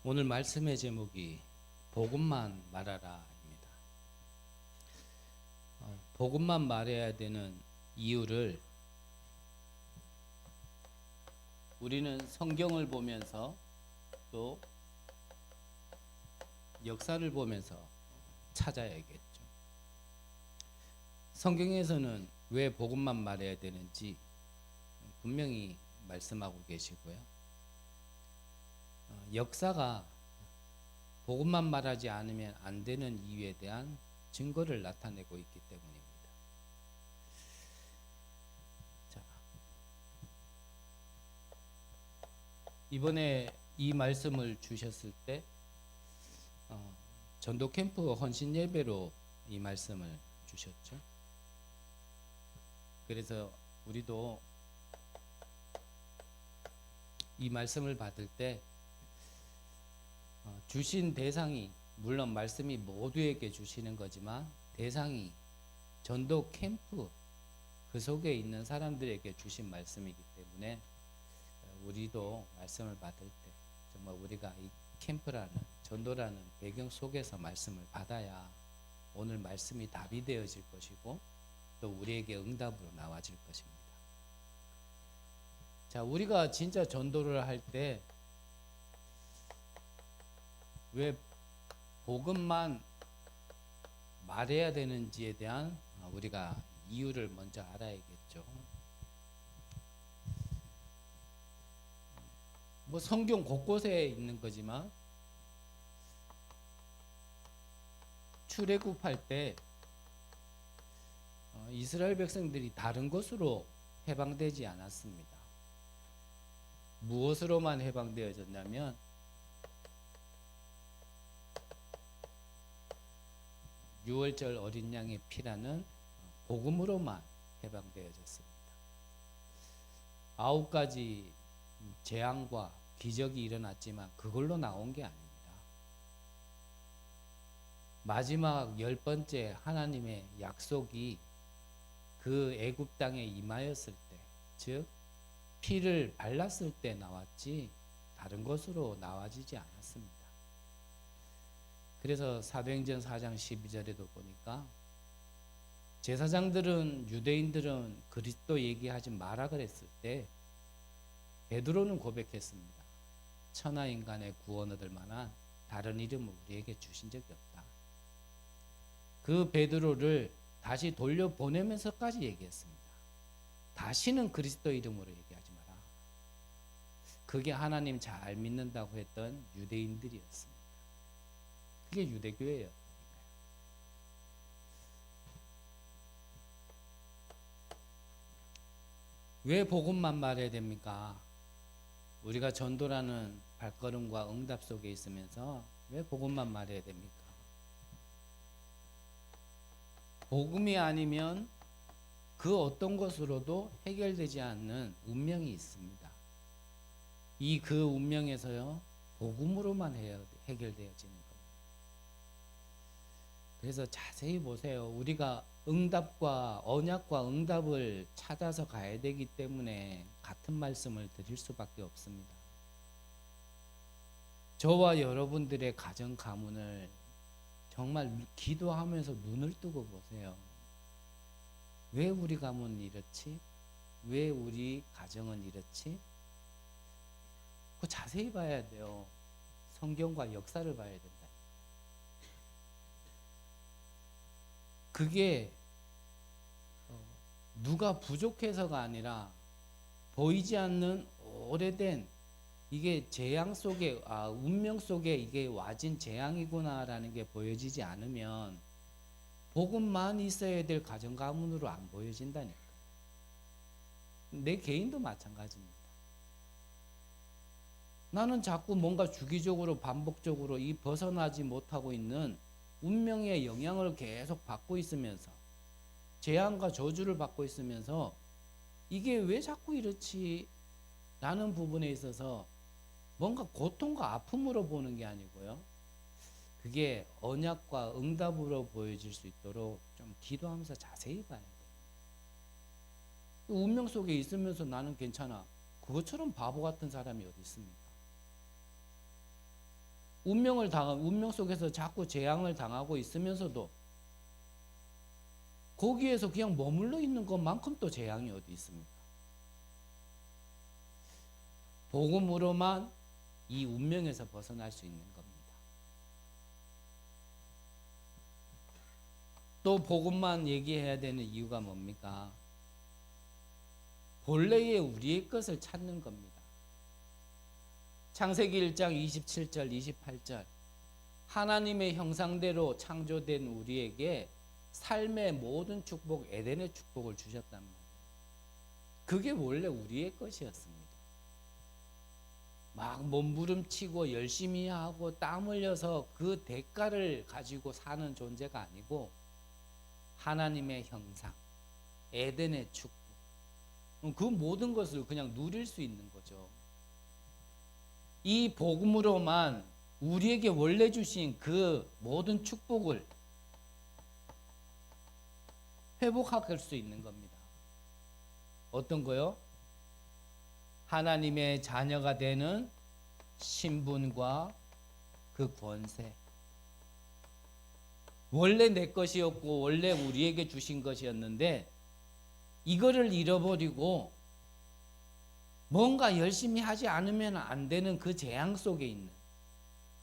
오늘 말씀의 제목이 복음만 말하라입니다. 복음만 말해야 되는 이유를 우리는 성경을 보면서 또 역사를 보면서 찾아야겠죠. 성경에서는 왜 복음만 말해야 되는지 분명히 말씀하고 계시고요. 역사가 복음만 말하지 않으면 안 되는 이유에 대한 증거를 나타내고 있기 때문입니다. 자, 이번에 이 말씀을 주셨을 때 전도 캠프 헌신 예배로 이 말씀을 주셨죠. 그래서 우리도 이 말씀을 받을 때 주신 대상이 물론 말씀이 모두에게 주시는 거지만 대상이 전도 캠프 그 속에 있는 사람들에게 주신 말씀이기 때문에 우리도 말씀을 받을 때 정말 우리가 이 캠프라는 전도라는 배경 속에서 말씀을 받아야 오늘 말씀이 답이 되어질 것이고 또 우리에게 응답으로 나와질 것입니다. 자, 우리가 진짜 전도를 할 때 왜 복음만 말해야 되는지에 대한 우리가 이유를 먼저 알아야겠죠. 뭐 성경 곳곳에 있는 거지만 출애굽할 때 이스라엘 백성들이 다른 것으로 해방되지 않았습니다. 무엇으로만 해방되어졌냐면 유월절 어린 양의 피라는 복음으로만 해방되어졌습니다. 9가지 재앙과 기적이 일어났지만 그걸로 나온 게 아닙니다. 마지막 10번째 하나님의 약속이 그 애굽 땅에 임하였을 때, 즉 피를 발랐을 때 나왔지 다른 것으로 나와지지 않았습니다. 그래서 사도행전 4장 12절에도 보니까 제사장들은 유대인들은 그리스도 얘기하지 마라 그랬을 때 베드로는 고백했습니다. 천하 인간의 구원 얻을 만한 다른 이름을 우리에게 주신 적이 없다. 그 베드로를 다시 돌려보내면서까지 얘기했습니다. 다시는 그리스도 이름으로 얘기하지 마라. 그게 하나님 잘 믿는다고 했던 유대인들이었습니다. 그게 유대교예요. 왜 복음만 말해야 됩니까? 우리가 전도라는 발걸음과 응답 속에 있으면서 왜 복음만 말해야 됩니까? 복음이 아니면 그 어떤 것으로도 해결되지 않는 운명이 있습니다. 이 그 운명에서요, 복음으로만 해결되어지는 겁니다. 그래서 자세히 보세요. 우리가 응답과 언약과 응답을 찾아서 가야 되기 때문에 같은 말씀을 드릴 수밖에 없습니다. 저와 여러분들의 가정 가문을 정말 기도하면서 눈을 뜨고 보세요. 왜 우리 가문은 이렇지? 왜 우리 가정은 이렇지? 그거 자세히 봐야 돼요. 성경과 역사를 봐야 된다. 그게 누가 부족해서가 아니라 보이지 않는 오래된 이게 재앙 속에 운명 속에 이게 와진 재앙이구나라는 게 보여지지 않으면 복음만 있어야 될 가정 가문으로 안 보여진다니까. 내 개인도 마찬가지입니다. 나는 자꾸 뭔가 주기적으로 반복적으로 이 벗어나지 못하고 있는 운명의 영향을 계속 받고 있으면서 재앙과 저주를 받고 있으면서 이게 왜 자꾸 이렇지? 라는 부분에 있어서 뭔가 고통과 아픔으로 보는 게 아니고요. 그게 언약과 응답으로 보여질 수 있도록 좀 기도하면서 자세히 봐야 돼요. 운명 속에 있으면서 나는 괜찮아. 그것처럼 바보 같은 사람이 어디 있습니까? 운명 속에서 자꾸 재앙을 당하고 있으면서도 거기에서 그냥 머물러 있는 것만큼 또 재앙이 어디 있습니까? 복음으로만 이 운명에서 벗어날 수 있는 겁니다. 또 복음만 얘기해야 되는 이유가 뭡니까? 본래의 우리의 것을 찾는 겁니다. 창세기 1장 27절 28절 하나님의 형상대로 창조된 우리에게 삶의 모든 축복, 에덴의 축복을 주셨단 말이에요. 그게 원래 우리의 것이었습니다. 막 몸부림치고 열심히 하고 땀 흘려서 그 대가를 가지고 사는 존재가 아니고 하나님의 형상, 에덴의 축복, 그 모든 것을 그냥 누릴 수 있는 거죠. 이 복음으로만 우리에게 원래 주신 그 모든 축복을 회복할 수 있는 겁니다. 어떤 거요? 하나님의 자녀가 되는 신분과 그 권세. 원래 내 것이었고 원래 우리에게 주신 것이었는데 이거를 잃어버리고 뭔가 열심히 하지 않으면 안 되는 그 재앙 속에 있는.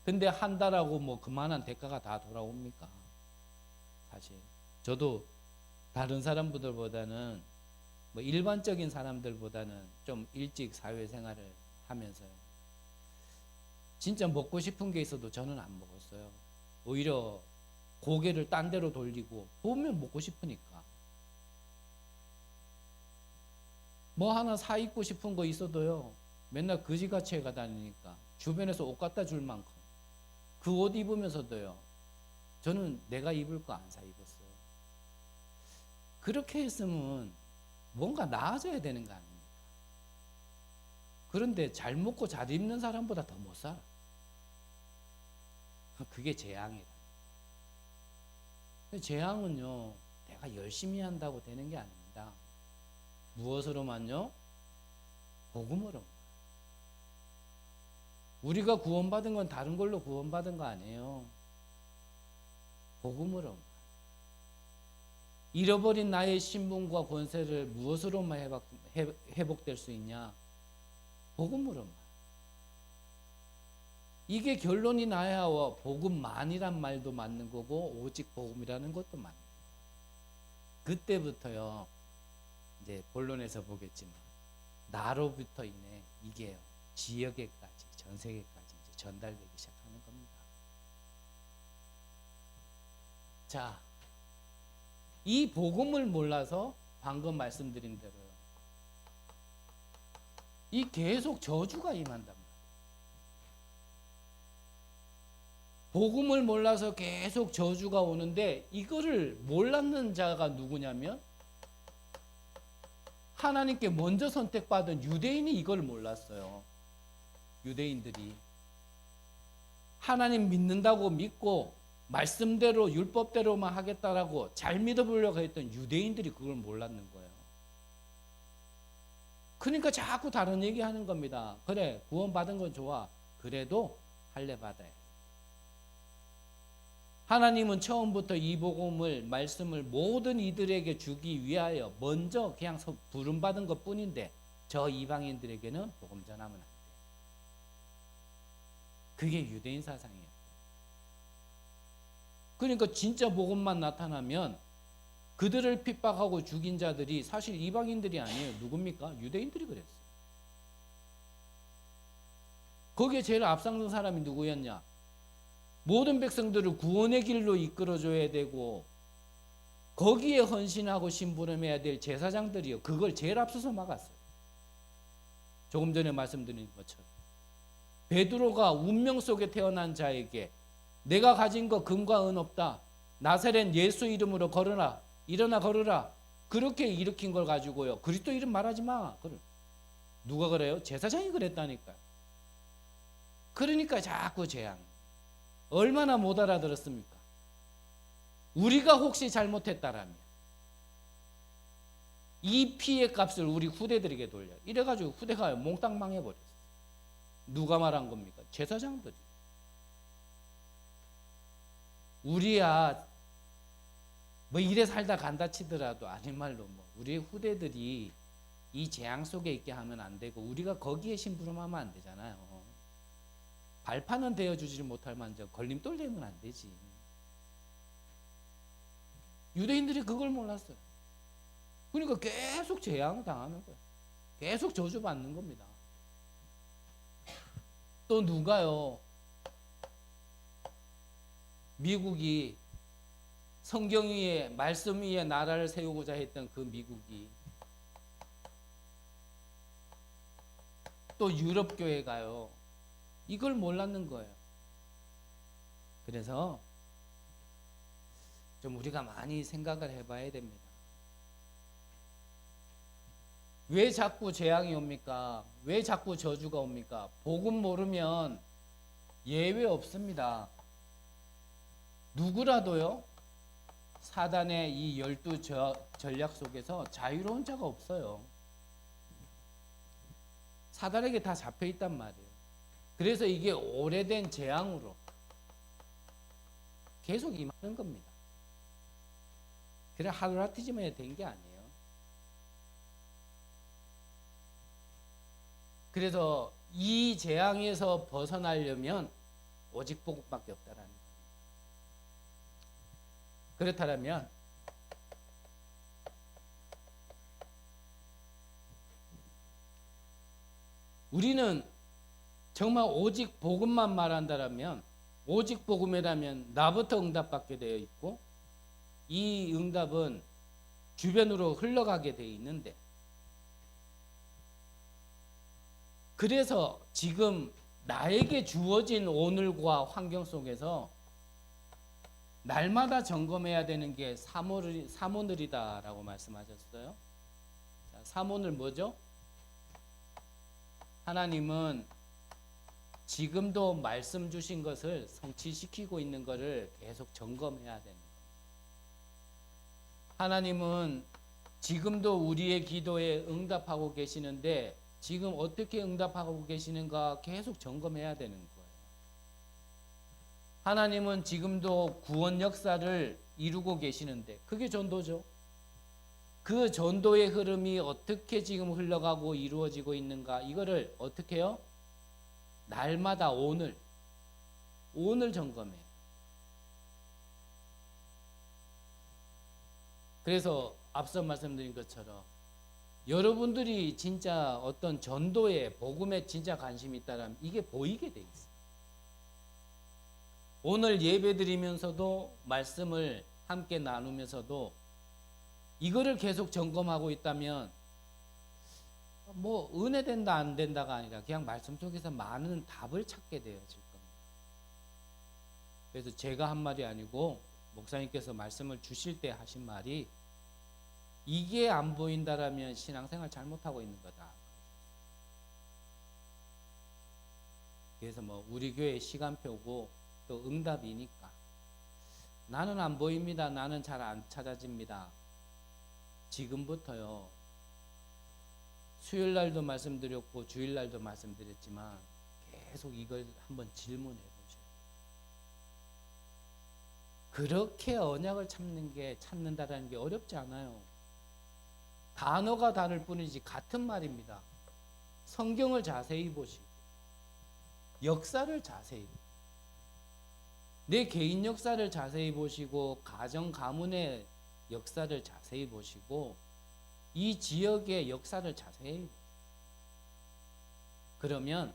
근데 한다라고 뭐 그만한 대가가 다 돌아옵니까? 사실 저도 다른 사람들보다는 뭐 일반적인 사람들보다는 좀 일찍 사회생활을 하면서요. 진짜 먹고 싶은 게 있어도 저는 안 먹었어요. 오히려 고개를 딴 데로 돌리고 보면 먹고 싶으니까. 뭐 하나 사 입고 싶은 거 있어도요. 맨날 그지같이 해가 다니니까 주변에서 옷 갖다 줄 만큼 그 옷 입으면서도요. 저는 내가 입을 거 안 사 입었어요. 그렇게 했으면 뭔가 나아져야 되는 거 아닙니까? 그런데 잘 먹고 잘 입는 사람보다 더 못 살아. 그게 재앙이다. 재앙은요, 내가 열심히 한다고 되는 게 아닙니다. 무엇으로만요? 복음으로. 우리가 구원받은 건 다른 걸로 구원받은 거 아니에요. 복음으로. 잃어버린 나의 신분과 권세를 무엇으로만 회복될 수 있냐? 복음으로만. 이게 결론이 나야 복음만이란 말도 맞는 거고 오직 복음이라는 것도 맞는 거예요. 그때부터요. 이제 본론에서 보겠지만 나로부터 인해 이게 지역에까지 전 세계까지 이제 전달되기 시작하는 겁니다. 자, 이 복음을 몰라서 방금 말씀드린 대로요. 이 계속 저주가 임한단 말이에요. 복음을 몰라서 계속 저주가 오는데 이거를 몰랐는 자가 누구냐면 하나님께 먼저 선택받은 유대인이 이걸 몰랐어요. 유대인들이 하나님 믿는다고 믿고 말씀대로 율법대로만 하겠다라고 잘 믿어보려고 했던 유대인들이 그걸 몰랐는 거예요. 그러니까 자꾸 다른 얘기하는 겁니다. 그래, 구원받은 건 좋아. 그래도 할례 받아야 돼. 하나님은 처음부터 이 복음을 말씀을 모든 이들에게 주기 위하여 먼저 그냥 부름받은 것 뿐인데 저 이방인들에게는 복음 전하면 안 돼. 그게 유대인 사상이에요. 그러니까 진짜 복음만 나타나면 그들을 핍박하고 죽인 자들이 사실 이방인들이 아니에요. 누굽니까? 유대인들이 그랬어요. 거기에 제일 앞장선 사람이 누구였냐? 모든 백성들을 구원의 길로 이끌어줘야 되고 거기에 헌신하고 심부름해야 될 제사장들이요. 그걸 제일 앞서서 막았어요. 조금 전에 말씀드린 것처럼 베드로가 운명 속에 태어난 자에게 내가 가진 거 금과 은 없다. 나사렛 예수 이름으로 걸어라. 일어나 걸어라. 그렇게 일으킨 걸 가지고요. 그리스도 이름 말하지 마. 누가 그래요? 제사장이 그랬다니까요. 그러니까 자꾸 재앙. 얼마나 못 알아들었습니까? 우리가 혹시 잘못했다라면 이 피의 값을 우리 후대들에게 돌려. 이래가지고 후대가 몽땅 망해버렸어요. 누가 말한 겁니까? 제사장들이. 우리야 뭐 이래 살다 간다 치더라도 아닌 말로 뭐 우리의 후대들이 이 재앙 속에 있게 하면 안 되고 우리가 거기에 심부름하면 안 되잖아요. 발판은 되어주지 못할 만저 걸림돌 되면 안 되지. 유대인들이 그걸 몰랐어요. 그러니까 계속 재앙 당하는 거예요. 계속 저주받는 겁니다. 또 누가요? 미국이 성경 위에 말씀 위에 나라를 세우고자 했던 그 미국이 또 유럽 교회가요. 이걸 몰랐는 거예요. 그래서 좀 우리가 많이 생각을 해봐야 됩니다. 왜 자꾸 재앙이 옵니까? 왜 자꾸 저주가 옵니까? 복음 모르면 예외 없습니다. 누구라도요, 사단의 이 12 전략 속에서 자유로운 자가 없어요. 사단에게 다 잡혀 있단 말이에요. 그래서 이게 오래된 재앙으로 계속 임하는 겁니다. 그래 하루아침에 된 게 아니에요. 그래서 이 재앙에서 벗어나려면 오직 복음밖에 없다라는 거예요. 그렇다면 우리는 정말 오직 복음만 말한다라면 오직 복음이라면 나부터 응답받게 되어 있고 이 응답은 주변으로 흘러가게 되어 있는데 그래서 지금 나에게 주어진 오늘과 환경 속에서 날마다 점검해야 되는 게 사모늘이다라고 말씀하셨어요. 자, 사모늘 뭐죠? 하나님은 지금도 말씀 주신 것을 성취시키고 있는 것을 계속 점검해야 되는 거예요. 하나님은 지금도 우리의 기도에 응답하고 계시는데 지금 어떻게 응답하고 계시는가 계속 점검해야 되는 거예요. 하나님은 지금도 구원 역사를 이루고 계시는데 그게 전도죠. 그 전도의 흐름이 어떻게 지금 흘러가고 이루어지고 있는가 이거를 어떻게 해요? 날마다 오늘 점검해요. 그래서 앞서 말씀드린 것처럼 여러분들이 진짜 어떤 전도에 복음에 진짜 관심이 있다면 이게 보이게 돼 있어요. 오늘 예배 드리면서도 말씀을 함께 나누면서도 이거를 계속 점검하고 있다면 뭐 은혜 된다 안 된다가 아니라 그냥 말씀 속에서 많은 답을 찾게 되어질 겁니다. 그래서 제가 한 말이 아니고 목사님께서 말씀을 주실 때 하신 말이 이게 안 보인다라면 신앙생활 잘못하고 있는 거다. 그래서 뭐 우리 교회 시간표고 또 응답이니까 나는 안 보입니다. 나는 잘 안 찾아집니다. 지금부터요. 수요일 날도 말씀드렸고 주일 날도 말씀드렸지만 계속 이걸 한번 질문해 보셔요. 그렇게 언약을 찾는다라는 게 어렵지 않아요. 단어가 다를 뿐이지 같은 말입니다. 성경을 자세히 보시고 역사를 자세히 보시고 내 개인 역사를 자세히 보시고 가정 가문의 역사를 자세히 보시고 이 지역의 역사를 자세히 보세요. 그러면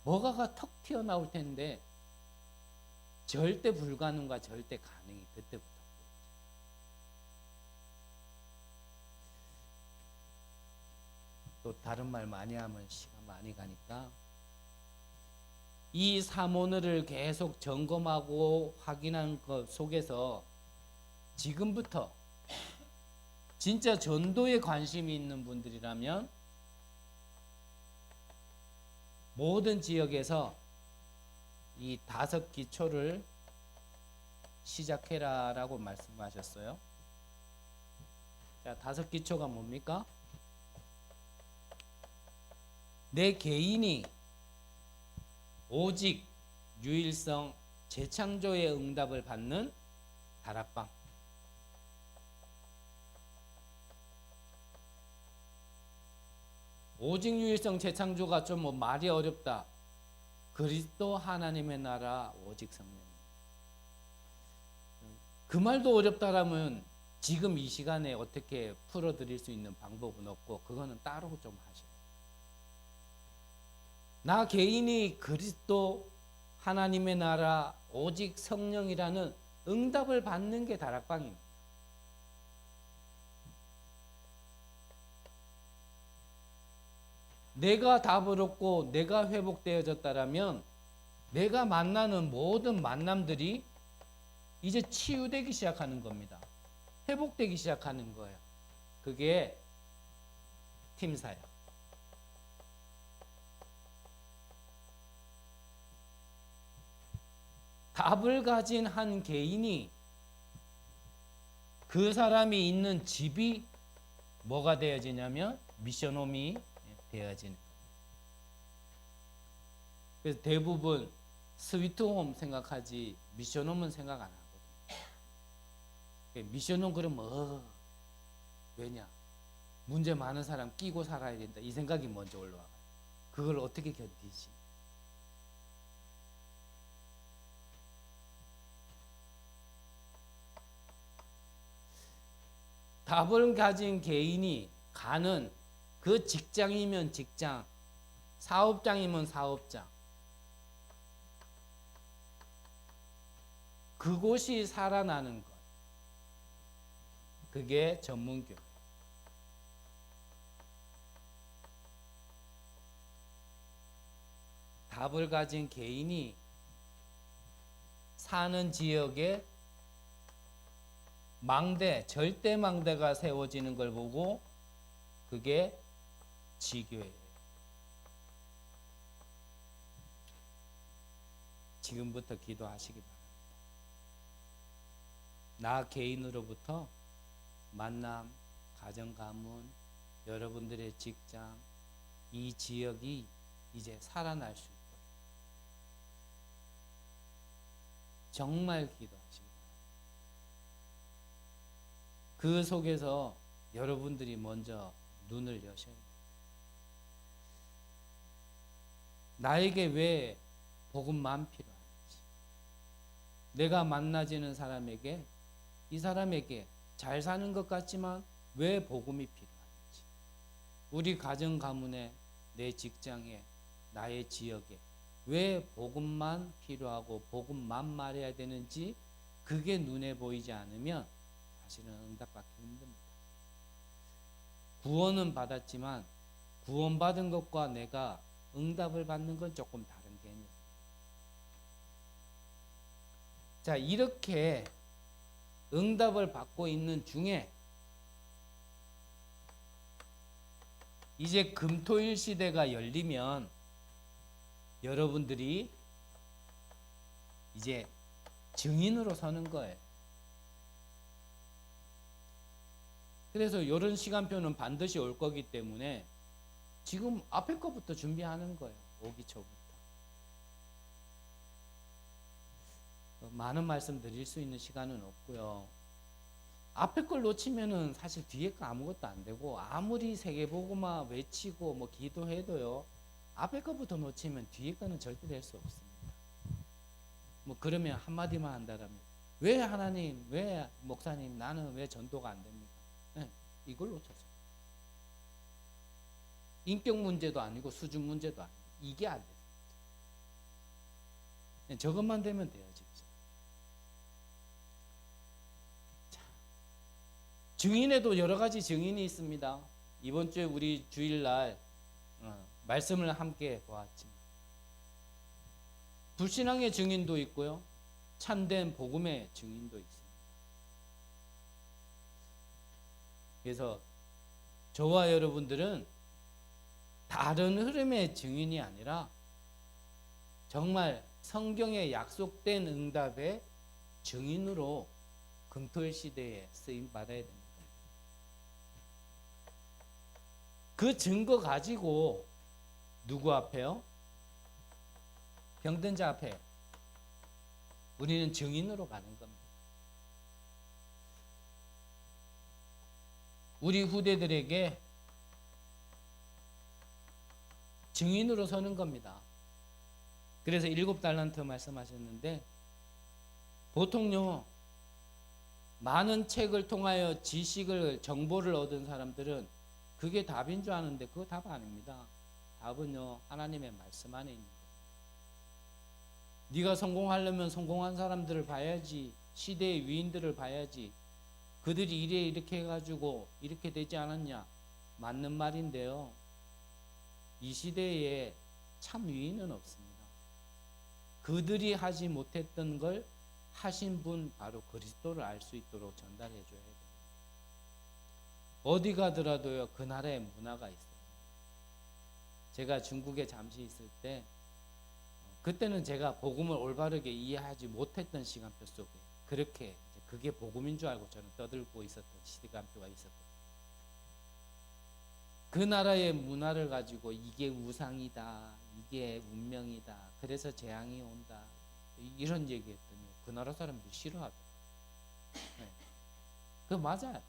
뭐가가 턱 튀어나올 텐데 절대 불가능과 절대 가능이 그때부터 또 다른 말 많이 하면 시간 많이 가니까 이 사모늘을 계속 점검하고 확인한 것 속에서 지금부터 진짜 전도에 관심이 있는 분들이라면 모든 지역에서 이 5 기초를 시작해라라고 말씀하셨어요. 자, 5 기초가 뭡니까? 내 개인이 오직 유일성 재창조의 응답을 받는 다락방. 오직 유일성 재창조가 좀 뭐 말이 어렵다. 그리스도 하나님의 나라 오직 성령. 그 말도 어렵다라면 지금 이 시간에 어떻게 풀어드릴 수 있는 방법은 없고 그거는 따로 좀 하셔요. 나 개인이 그리스도 하나님의 나라 오직 성령이라는 응답을 받는 게 다락방입니다. 내가 답을 얻고 내가 회복되어졌다라면 내가 만나는 모든 만남들이 이제 치유되기 시작하는 겁니다. 회복되기 시작하는 거예요. 그게 팀사역. 답을 가진 한 개인이 그 사람이 있는 집이 뭐가 되어지냐면 미션홈이 되어지는 거예요. 그래서 대부분 스위트홈 생각하지 미션홈은 생각 안 하거든요. 미션홈 그러면 왜냐? 문제 많은 사람 끼고 살아야 된다. 이 생각이 먼저 올라와요. 그걸 어떻게 견디지? 답을 가진 개인이 가는 그 직장이면 직장, 사업장이면 사업장, 그곳이 살아나는 것. 그게 전문교회. 답을 가진 개인이 사는 지역에 망대, 절대 망대가 세워지는 걸 보고 그게 지교회예요. 지금부터 기도하시기 바랍니다. 나 개인으로부터 만남, 가정 가문, 여러분들의 직장, 이 지역이 이제 살아날 수 있도록 정말 기도하시기 바랍니다. 그 속에서 여러분들이 먼저 눈을 여셔야 돼요. 나에게 왜 복음만 필요한지, 내가 만나지는 사람에게, 이 사람에게 잘 사는 것 같지만 왜 복음이 필요한지, 우리 가정 가문에, 내 직장에, 나의 지역에 왜 복음만 필요하고 복음만 말해야 되는지 그게 눈에 보이지 않으면 사실은 응답받기 힘듭니다. 구원은 받았지만 구원받은 것과 내가 응답을 받는 건 조금 다른 개념입니다. 자, 이렇게 응답을 받고 있는 중에 이제 금토일 시대가 열리면 여러분들이 이제 증인으로 서는 거예요. 그래서 이런 시간표는 반드시 올 거기 때문에 지금 앞에 거부터 준비하는 거예요. 오기 초부터. 많은 말씀 드릴 수 있는 시간은 없고요. 앞에 걸 놓치면은 사실 뒤에 거 아무것도 안 되고 아무리 세계복음화 외치고 뭐 기도해도요. 앞에 거부터 놓치면 뒤에 거는 절대 될 수 없습니다. 뭐 그러면 한마디만 한다라면 왜 하나님, 왜 목사님, 나는 왜 전도가 안 됩니까? 네, 이걸 놓쳤어요. 인격 문제도 아니고 수준 문제도 아니고 이게 안 돼요. 네, 저것만 되면 돼요, 진짜. 자, 증인에도 여러 가지 증인이 있습니다. 이번 주에 우리 주일날 말씀을 함께 보았지만 불신앙의 증인도 있고요, 참된 복음의 증인도 있습니다. 그래서 저와 여러분들은 다른 흐름의 증인이 아니라 정말 성경에 약속된 응답의 증인으로 금토일 시대에 쓰임 받아야 됩니다. 그 증거 가지고 누구 앞에요? 병든 자 앞에 우리는 증인으로 가는 겁니다. 우리 후대들에게 증인으로 서는 겁니다. 그래서 7달란트 말씀하셨는데, 보통요 많은 책을 통하여 지식을 정보를 얻은 사람들은 그게 답인 줄 아는데 그거 답 아닙니다. 답은요 하나님의 말씀 안에 있는 거예요. 네가 성공하려면 성공한 사람들을 봐야지, 시대의 위인들을 봐야지, 그들이 이렇게 해가지고 이렇게 되지 않았냐, 맞는 말인데요, 이 시대에 참 위인은 없습니다. 그들이 하지 못했던 걸 하신 분, 바로 그리스도를 알 수 있도록 전달해 줘야 돼요. 어디 가더라도요 그 나라의 문화가 있어요. 제가 중국에 잠시 있을 때, 그때는 제가 복음을 올바르게 이해하지 못했던 시간표 속에 그렇게 그게 복음인 줄 알고 저는 떠들고 있었던 시간표가 있었거든요. 그 나라의 문화를 가지고 이게 우상이다, 이게 운명이다, 그래서 재앙이 온다, 이런 얘기했더니 그 나라 사람들이 싫어하더라고요. 네. 그거 맞아요.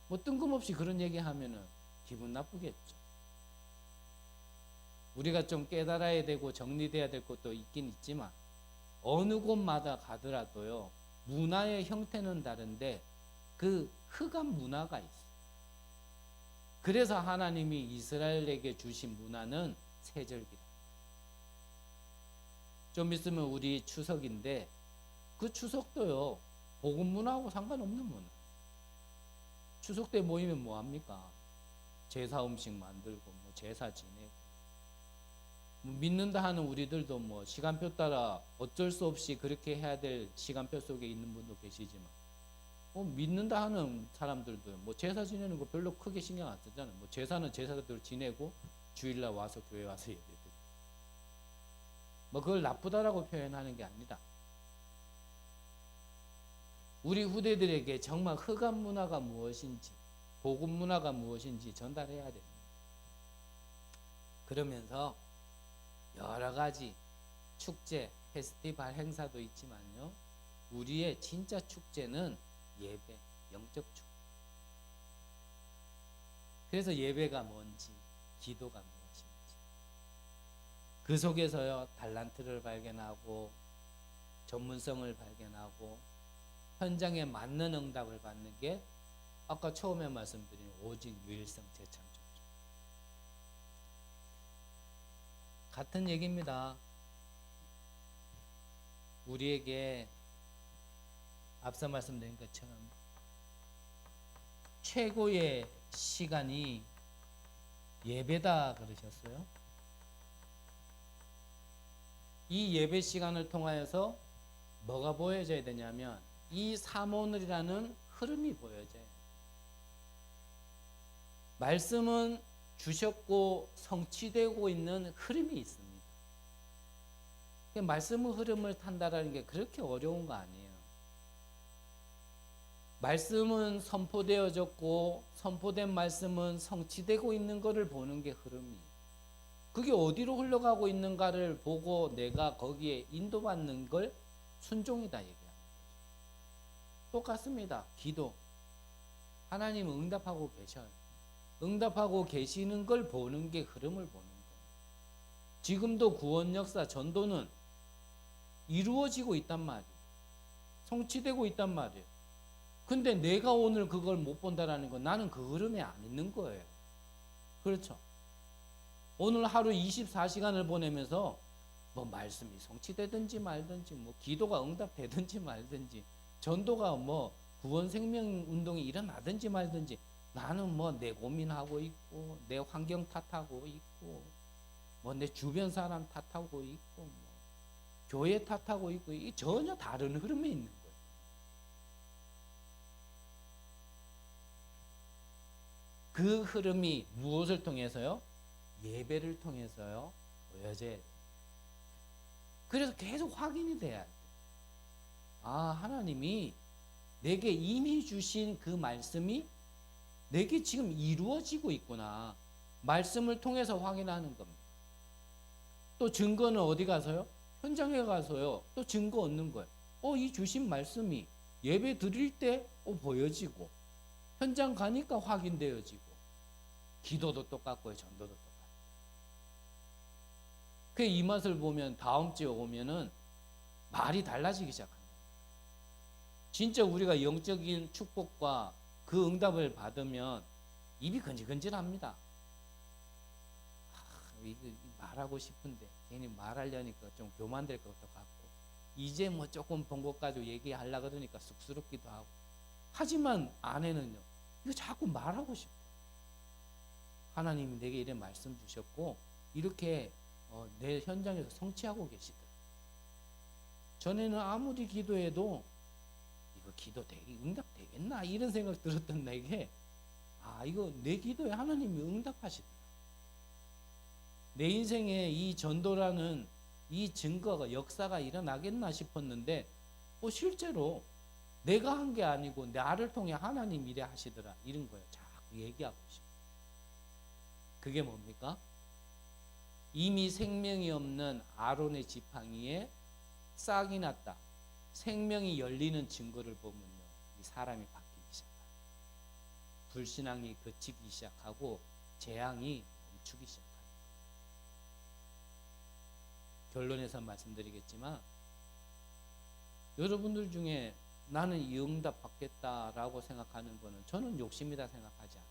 뭐 뜬금없이 그런 얘기하면은 기분 나쁘겠죠. 우리가 좀 깨달아야 되고 정리돼야 될 것도 있긴 있지만, 어느 곳마다 가더라도요 문화의 형태는 다른데 그 흑암 문화가 있어요. 그래서 하나님이 이스라엘에게 주신 문화는 세절기라. 좀 있으면 우리 추석인데 그 추석도요 복음 문화하고 상관없는 문화. 추석 때 모이면 뭐 합니까? 제사 음식 만들고 뭐 제사 지내고, 뭐 믿는다 하는 우리들도 뭐 시간표 따라 어쩔 수 없이 그렇게 해야 될 시간표 속에 있는 분도 계시지만, 뭐 믿는다 하는 사람들도 뭐 제사 지내는 거 별로 크게 신경 안 쓰잖아요. 뭐 제사는 제사대로 지내고 주일날 와서 교회 와서 예배드리고, 뭐 그걸 나쁘다라고 표현하는 게 아니라 우리 후대들에게 정말 흑암 문화가 무엇인지, 복음 문화가 무엇인지 전달해야 됩니다. 그러면서 여러 가지 축제, 페스티벌 행사도 있지만요, 우리의 진짜 축제는 예배, 영적 축제. 그래서 예배가 뭔지, 기도가 무엇인지, 그 속에서요 달란트를 발견하고 전문성을 발견하고 현장에 맞는 응답을 받는 게 아까 처음에 말씀드린 오직 유일성 재창조죠. 같은 얘기입니다. 우리에게 앞서 말씀드린 것처럼 최고의 시간이 예배다 그러셨어요. 이 예배 시간을 통하여서 뭐가 보여져야 되냐면 이 사모늘이라는 흐름이 보여져요. 말씀은 주셨고 성취되고 있는 흐름이 있습니다. 말씀의 흐름을 탄다라는 게 그렇게 어려운 거 아니에요. 말씀은 선포되어졌고 선포된 말씀은 성취되고 있는 것을 보는 게 흐름이에요. 그게 어디로 흘러가고 있는가를 보고 내가 거기에 인도받는 걸 순종이다 얘기합니다. 똑같습니다. 기도. 하나님은 응답하고 계셔요. 응답하고 계시는 걸 보는 게 흐름을 보는 거예요. 지금도 구원 역사, 전도는 이루어지고 있단 말이에요. 성취되고 있단 말이에요. 근데 내가 오늘 그걸 못 본다라는 건 나는 그 흐름에 안 있는 거예요. 그렇죠? 오늘 하루 24시간을 보내면서 뭐 말씀이 성취되든지 말든지, 뭐 기도가 응답되든지 말든지, 전도가 뭐 구원 생명 운동이 일어나든지 말든지, 나는 뭐 내 고민하고 있고 내 환경 탓하고 있고 뭐 내 주변 사람 탓하고 있고 뭐 교회 탓하고 있고, 이 전혀 다른 흐름에 있는 거예요. 그 흐름이 무엇을 통해서요? 예배를 통해서요 보여져야 돼요. 그래서 계속 확인이 돼야 돼요. 아, 하나님이 내게 이미 주신 그 말씀이 내게 지금 이루어지고 있구나. 말씀을 통해서 확인하는 겁니다. 또 증거는 어디 가서요? 현장에 가서요 또 증거 얻는 거예요. 이 주신 말씀이 예배 드릴 때 보여지고 현장 가니까 확인되어지고 기도도 똑같고요 전도도 똑같고. 그 이 맛을 보면 다음 주에 오면은 말이 달라지기 시작합니다. 진짜 우리가 영적인 축복과 그 응답을 받으면 입이 건질건질합니다. 이거 말하고 싶은데 괜히 말하려니까 좀 교만될 것도 같고 이제 뭐 조금 본 것 가지고 얘기하려고 그러니까 쑥스럽기도 하고. 하지만 아내는요 이거 자꾸 말하고 싶어. 하나님이 내게 이런 말씀 주셨고 이렇게 내 현장에서 성취하고 계시더라. 전에는 아무리 기도해도 이거 기도 응답 되겠나 이런 생각 들었던 내게 이거 내 기도에 하나님이 응답하시더라. 내 인생에 이 전도라는 이 증거가 역사가 일어나겠나 싶었는데 실제로 내가 한 게 아니고 나를 통해 하나님 일에 하시더라 이런 거예요. 자꾸 얘기하고 싶어. 그게 뭡니까? 이미 생명이 없는 아론의 지팡이에 싹이 났다. 생명이 열리는 증거를 보면요 이 사람이 바뀌기 시작합니다. 불신앙이 그치기 시작하고 재앙이 멈추기 시작합니다. 결론에서 말씀드리겠지만 여러분들 중에 나는 이 응답 받겠다라고 생각하는 거는 저는 욕심이다 생각하지 않아요.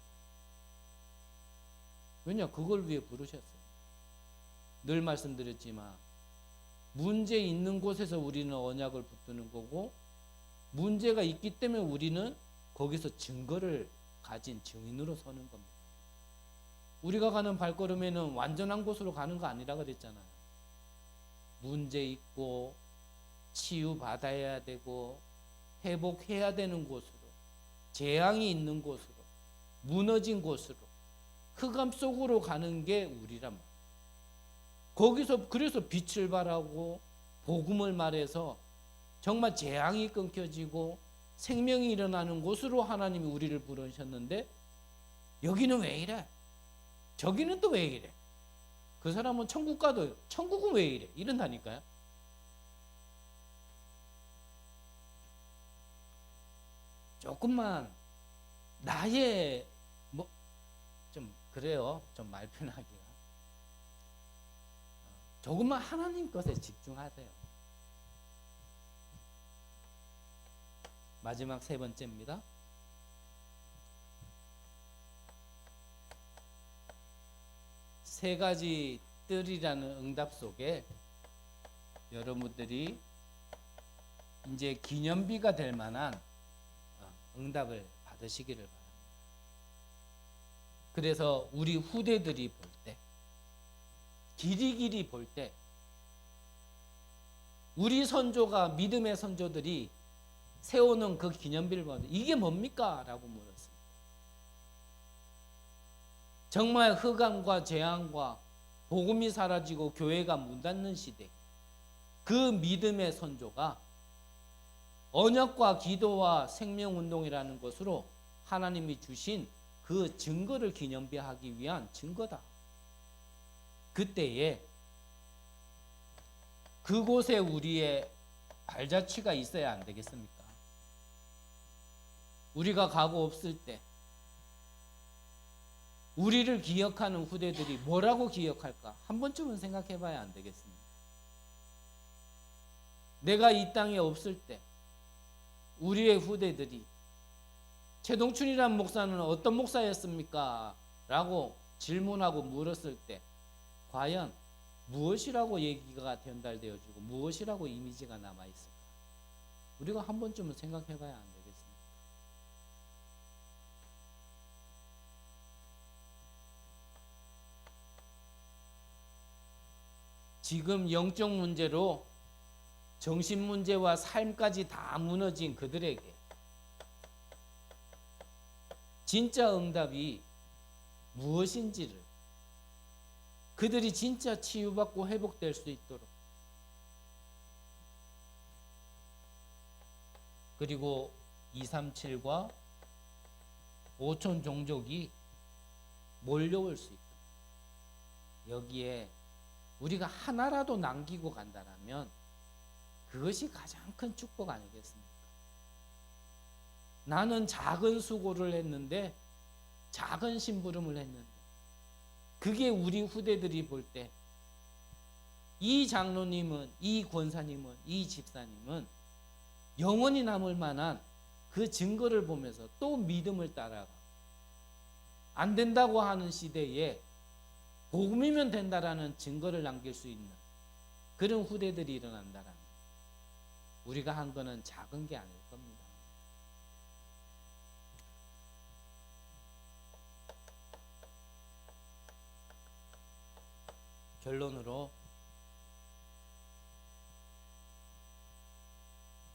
왜냐? 그걸 위해 부르셨어요. 늘 말씀드렸지만 문제 있는 곳에서 우리는 언약을 붙드는 거고 문제가 있기 때문에 우리는 거기서 증거를 가진 증인으로 서는 겁니다. 우리가 가는 발걸음에는 완전한 곳으로 가는 거 아니라 그랬잖아요. 문제 있고 치유받아야 되고 회복해야 되는 곳으로, 재앙이 있는 곳으로, 무너진 곳으로, 흑암 속으로 가는 게 우리란 말이에요. 거기서 그래서 빛을 발하고 복음을 말해서 정말 재앙이 끊겨지고 생명이 일어나는 곳으로 하나님이 우리를 부르셨는데 여기는 왜 이래? 저기는 또 왜 이래? 그 사람은 천국 가도 천국은 왜 이래? 이런다니까요. 조금만 나의 좀 그래요. 좀 말 편하기가. 조금만 하나님 것에 집중하세요. 마지막 세 번째입니다. 세 가지 뜰이라는 응답 속에 여러분들이 이제 기념비가 될 만한 응답을 받으시기를 바랍니다. 그래서 우리 후대들이 볼 때, 길이길이 볼 때, 우리 선조가 믿음의 선조들이 세우는 그 기념비를 보는데 이게 뭡니까? 라고 물었습니다. 정말 흑암과 재앙과 복음이 사라지고 교회가 문 닫는 시대, 그 믿음의 선조가 언약과 기도와 생명운동이라는 것으로 하나님이 주신 그 증거를 기념비하기 위한 증거다. 그때에 그곳에 우리의 발자취가 있어야 안 되겠습니까? 우리가 가고 없을 때 우리를 기억하는 후대들이 뭐라고 기억할까? 한 번쯤은 생각해 봐야 안 되겠습니까? 내가 이 땅에 없을 때 우리의 후대들이 최동춘이란 목사는 어떤 목사였습니까? 라고 질문하고 물었을 때 과연 무엇이라고 얘기가 전달되어지고 무엇이라고 이미지가 남아있을까? 우리가 한 번쯤은 생각해 봐야 안 되겠습니까? 지금 영적 문제로 정신 문제와 삶까지 다 무너진 그들에게 진짜 응답이 무엇인지를 그들이 진짜 치유받고 회복될 수 있도록 그리고 237과 5천 종족이 몰려올 수 있도록 여기에 우리가 하나라도 남기고 간다라면 그것이 가장 큰 축복 아니겠습니까? 나는 작은 수고를 했는데, 작은 심부름을 했는데, 그게 우리 후대들이 볼 때 이 장로님은, 이 권사님은, 이 집사님은 영원히 남을 만한 그 증거를 보면서 또 믿음을 따라가. 안 된다고 하는 시대에 복음이면 된다라는 증거를 남길 수 있는 그런 후대들이 일어난다라는, 우리가 한 거는 작은 게 아닐 겁니다. 결론으로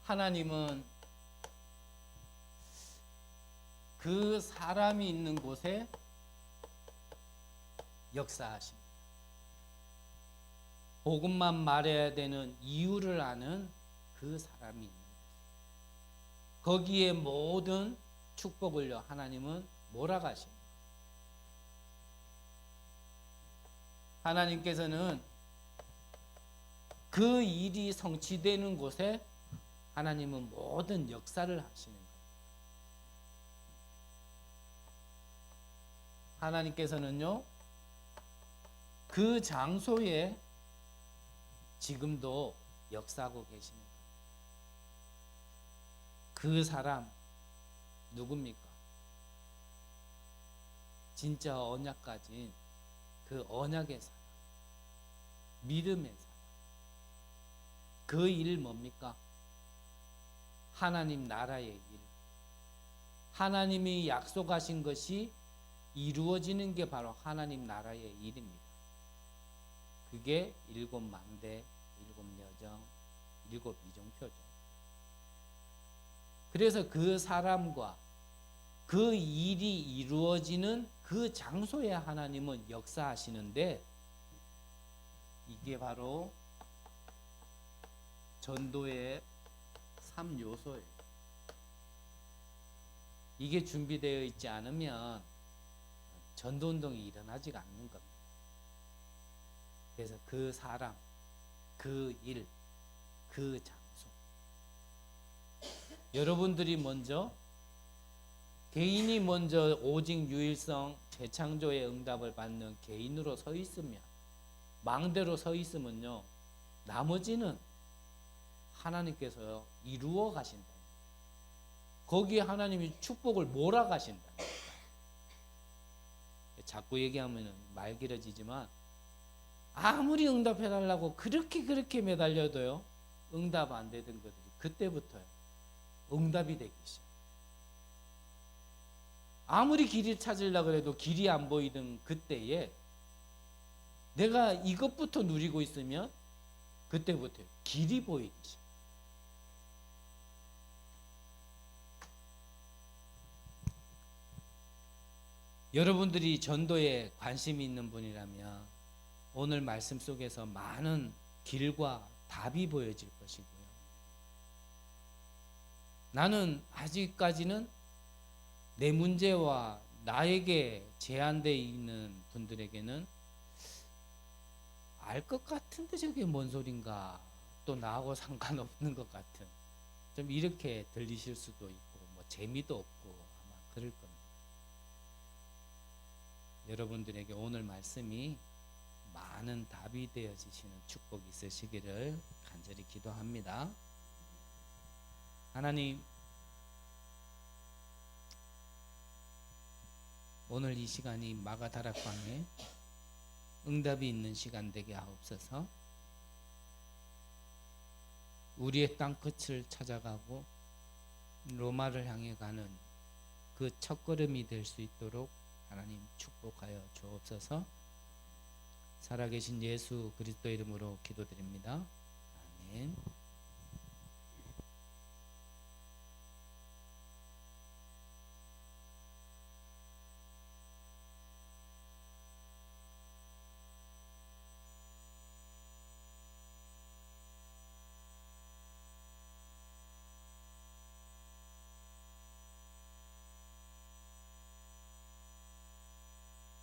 하나님은 그 사람이 있는 곳에 역사하십니다. 복음만 말해야 되는 이유를 아는 그 사람이 있는 곳, 거기에 모든 축복을요 하나님은 몰아가십니다. 하나님께서는 그 일이 성취되는 곳에 하나님은 모든 역사를 하시는 겁니다. 하나님께서는요 그 장소에 지금도 역사하고 계시는 겁니다. 그 사람 누굽니까? 진짜 언약 가진 그 언약의 사람, 믿음의 사람. 그 일 뭡니까? 하나님 나라의 일. 하나님이 약속하신 것이 이루어지는 게 바로 하나님 나라의 일입니다. 그게 7망대, 7여정, 7이종표죠. 그래서 그 사람과 그 일이 이루어지는 그 장소에 하나님은 역사하시는데, 이게 바로 전도의 3요소예요. 이게 준비되어 있지 않으면 전도운동이 일어나지가 않는 겁니다. 그래서 그 사람, 그 일, 그 장소. 여러분들이 먼저, 개인이 먼저 오직 유일성 재창조의 응답을 받는 개인으로 서 있으면, 망대로 서 있으면요 나머지는 하나님께서 이루어 가신다. 거기에 하나님이 축복을 몰아가신다. 자꾸 얘기하면 말 길어지지만, 아무리 응답해달라고 그렇게 매달려도요 응답 안 되던 것들이 그때부터요 응답이 되기 시작. 아무리 길을 찾으려고 해도 길이 안 보이던 그때에 내가 이것부터 누리고 있으면 그때부터 길이 보이기 시작. 여러분들이 전도에 관심이 있는 분이라면 오늘 말씀 속에서 많은 길과 답이 보여질 것이고요. 나는 아직까지는 내 문제와 나에게 제한되어 있는 분들에게는 알 것 같은데 저게 뭔 소린가, 또 나하고 상관없는 것 같은, 좀 이렇게 들리실 수도 있고 뭐 재미도 없고 아마 그럴 겁니다. 여러분들에게 오늘 말씀이 많은 답이 되어지시는 축복이 있으시기를 간절히 기도합니다. 하나님, 오늘 이 시간이 마가다락방에 응답이 있는 시간 되게 하옵소서. 우리의 땅 끝을 찾아가고 로마를 향해 가는 그 첫걸음이 될 수 있도록 하나님 축복하여 주옵소서. 살아계신 예수 그리스도 이름으로 기도드립니다. 아멘.